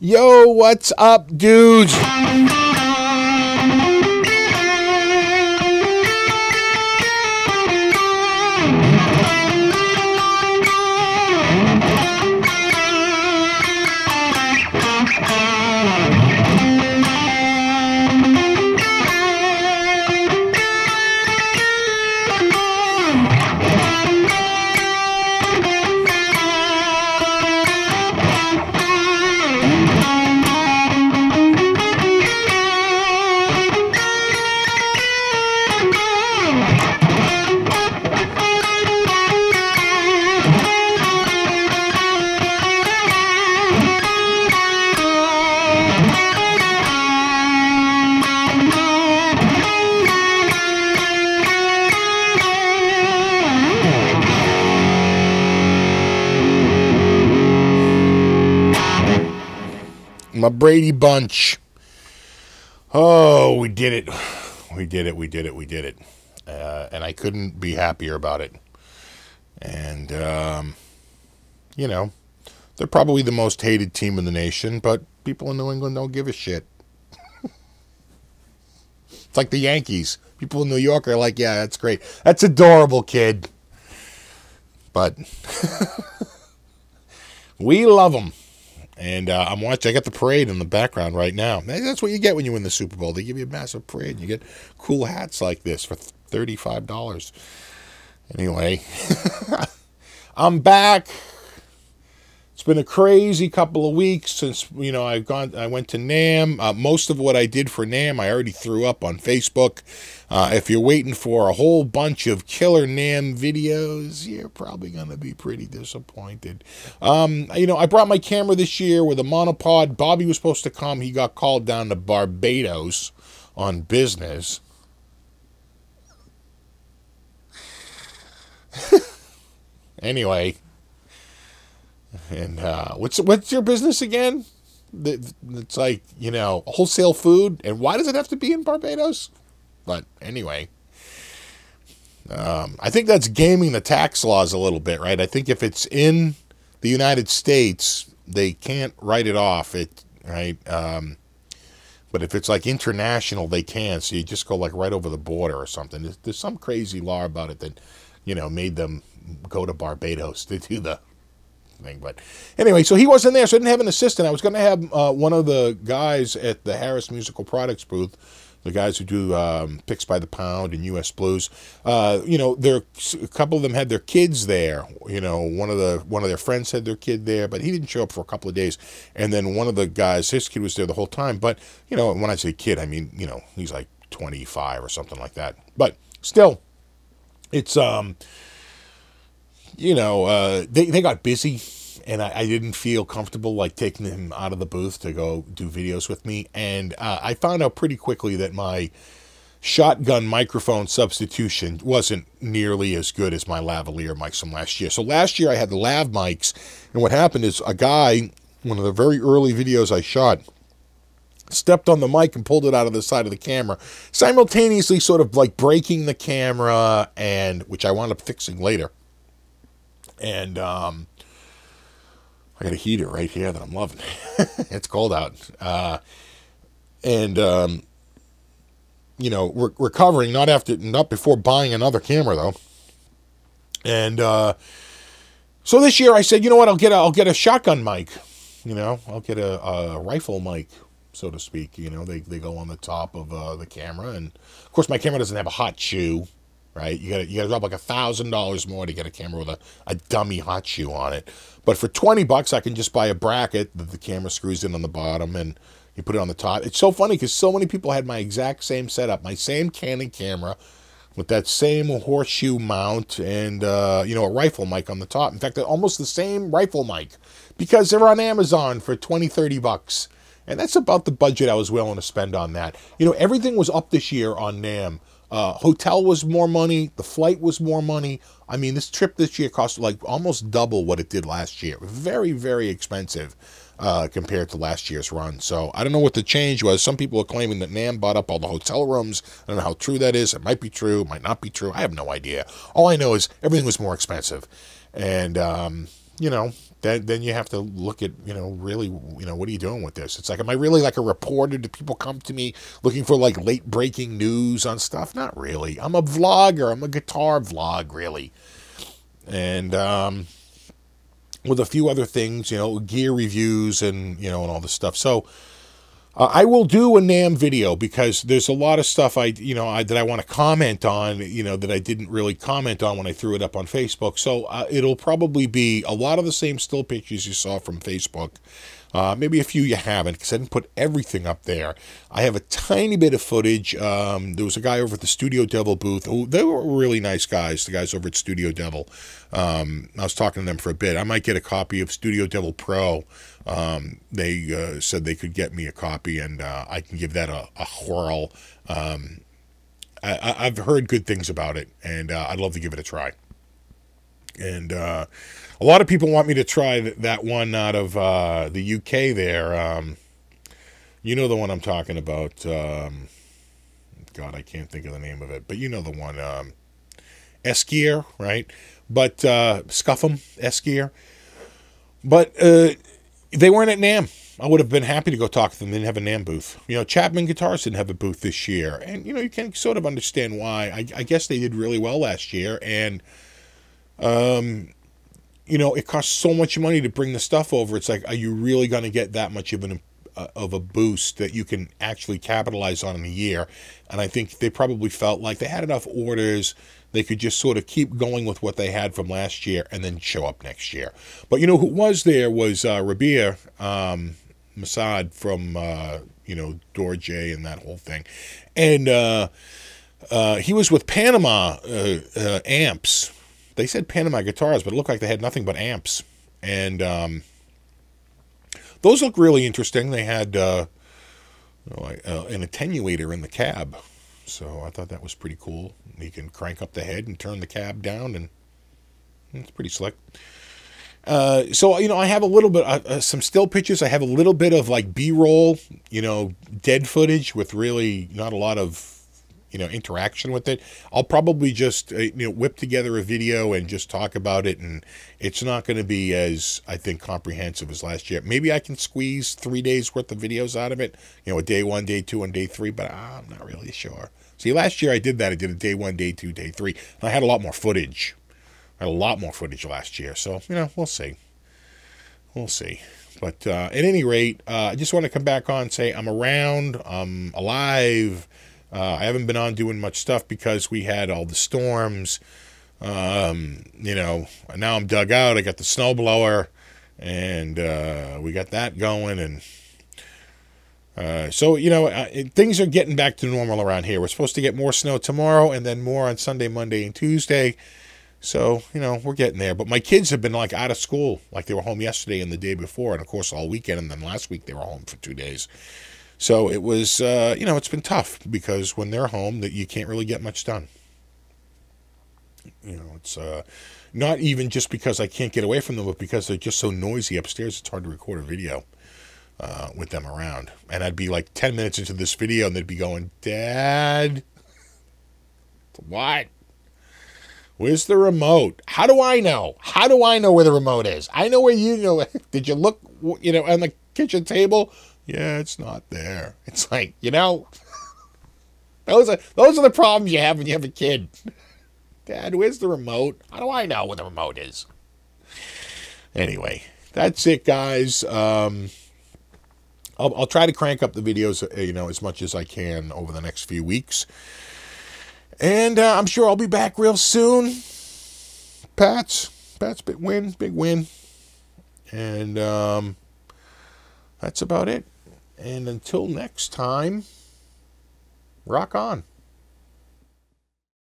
Yo, what's up, dudes? My Brady Bunch. Oh, we did it. We did it. We did it. We did it. And I couldn't be happier about it. And, you know, they're probably the most hated team in the nation, but people in New England don't give a shit. It's like the Yankees. People in New York are like, yeah, that's great. That's adorable, kid. But we love them. And I'm watching. I got the parade in the background right now. That's what you get when you win the Super Bowl. They give you a massive parade. And you get cool hats like this for $35. Anyway, I'm back. It's been a crazy couple of weeks since, you know, I went to NAMM. Most of what I did for NAMM, I already threw up on Facebook. If you're waiting for a whole bunch of killer NAMM videos, you're probably going to be pretty disappointed. You know, I brought my camera this year with a monopod. Bobby was supposed to come. He got called down to Barbados on business. Anyway. And what's your business again? It's like, you know, wholesale food. And why does it have to be in Barbados? But anyway, I think that's gaming the tax laws a little bit, right? I think if it's in the United States, they can't write it off, right? But if it's like international, they can. So you just go like right over the border or something. There's some crazy law about it that, you know, made them go to Barbados to do the thing. But anyway, so he wasn't there, so I didn't have an assistant. I was going to have one of the guys at the Harris Musical Products booth, the guys who do Picks by the Pound and U.S. Blues. You know, a couple of them had their kids there. You know, one of their friends had their kid there, but he didn't show up for a couple of days. And then one of the guys, his kid was there the whole time. But you know, when I say kid, I mean, you know, he's like 25 or something like that. But still, it's you know, they got busy, and I didn't feel comfortable like taking him out of the booth to go do videos with me. And I found out pretty quickly that my shotgun microphone substitution wasn't nearly as good as my lavalier mics from last year. So last year I had the lav mics, and what happened is a guy, one of the very early videos I shot, stepped on the mic and pulled it out of the side of the camera, simultaneously sort of like breaking the camera, and which I wound up fixing later. And I got a heater right here that I'm loving. It's cold out. You know, recovering, not before buying another camera though. And so this year I said, you know what, I'll get a shotgun mic. You know, I'll get a rifle mic, so to speak. You know, they go on the top of the camera, and of course my camera doesn't have a hot shoe. Right, you gotta drop like $1,000 more to get a camera with a dummy hot shoe on it. But for $20, I can just buy a bracket that the camera screws in on the bottom, and you put it on the top. It's so funny because so many people had my exact same setup, my same Canon camera with that same horseshoe mount, and you know, a rifle mic on the top. In fact, almost the same rifle mic, because they're on Amazon for $20-30, and that's about the budget I was willing to spend on that. You know, everything was up this year on NAMM. Hotel was more money. The flight was more money. I mean, this trip this year cost like almost double what it did last year. Very, very expensive compared to last year's run. So I don't know what the change was. Some people are claiming that NAMM bought up all the hotel rooms. I don't know how true that is. It might be true. It might not be true. I have no idea. All I know is everything was more expensive. And, you know, then you have to look at, really, what are you doing with this? It's like, am I really like a reporter? Do people come to me looking for like late breaking news on stuff? Not really. I'm a vlogger. I'm a guitar vlog, really. And with a few other things, gear reviews and, and all this stuff. So I will do a NAMM video because there's a lot of stuff that I want to comment on, that I didn't really comment on when I threw it up on Facebook. So it'll probably be a lot of the same still pictures you saw from Facebook. Maybe a few you haven't, because I didn't put everything up there. I have a tiny bit of footage. There was a guy over at the Studio Devil booth. They were really nice guys, the guys over at Studio Devil. I was talking to them for a bit. I might get a copy of Studio Devil Pro. They said they could get me a copy, and I can give that a whirl. I've heard good things about it, and I'd love to give it a try. And a lot of people want me to try that one out of the UK there. You know the one I'm talking about. God, I can't think of the name of it. But you know the one. Eskier, right? But Scuff'em, Eskier. But they weren't at NAMM. I would have been happy to go talk to them. They didn't have a NAMM booth. Chapman Guitars didn't have a booth this year. And, you can sort of understand why. I guess they did really well last year. And it costs so much money to bring the stuff over. It's like, are you really going to get that much of a boost that you can actually capitalize on in a year? And I think they probably felt like they had enough orders. They could just sort of keep going with what they had from last year and then show up next year. But who was there was Rabia Masad from, Dorje and that whole thing. And he was with Panama amps. They said Panama guitars, but it looked like they had nothing but amps. And those look really interesting. They had an attenuator in the cab. So I thought that was pretty cool. You can crank up the head and turn the cab down, and it's pretty slick. So, I have a little bit, some still pictures. I have a little bit of like B-roll, dead footage with really not a lot of, interaction with it. I'll probably just, whip together a video and just talk about it. And it's not going to be as, I think, comprehensive as last year. Maybe I can squeeze 3 days worth of videos out of it, a day 1, day 2, and day 3, but I'm not really sure. See, last year I did that. I did a day 1, day 2, day 3. And I had a lot more footage. I had a lot more footage last year. So, we'll see. We'll see. But at any rate, I just want to come back on and say I'm around. I'm alive. I haven't been on doing much stuff because we had all the storms. Now I'm dug out. I got the snowblower, and we got that going. And so, things are getting back to normal around here. We're supposed to get more snow tomorrow and then more on Sunday, Monday, and Tuesday. So, we're getting there. But my kids have been, like, out of school. Like, they were home yesterday and the day before, and, of course, all weekend. And then last week they were home for 2 days. So it was, it's been tough because when they're home, that you can't really get much done. It's not even just because I can't get away from them, but because they're just so noisy upstairs, it's hard to record a video with them around. And I'd be like 10 minutes into this video, and they'd be going, Dad, what? Where's the remote? How do I know? How do I know where the remote is? I know where you know. Did you look, on the kitchen table? Yeah, it's not there. It's like, those are the problems you have when you have a kid. Dad, where's the remote? How do I know where the remote is? Anyway, that's it, guys. I'll try to crank up the videos, as much as I can over the next few weeks. And I'm sure I'll be back real soon. Pat's big win. And that's about it. And until next time, rock on.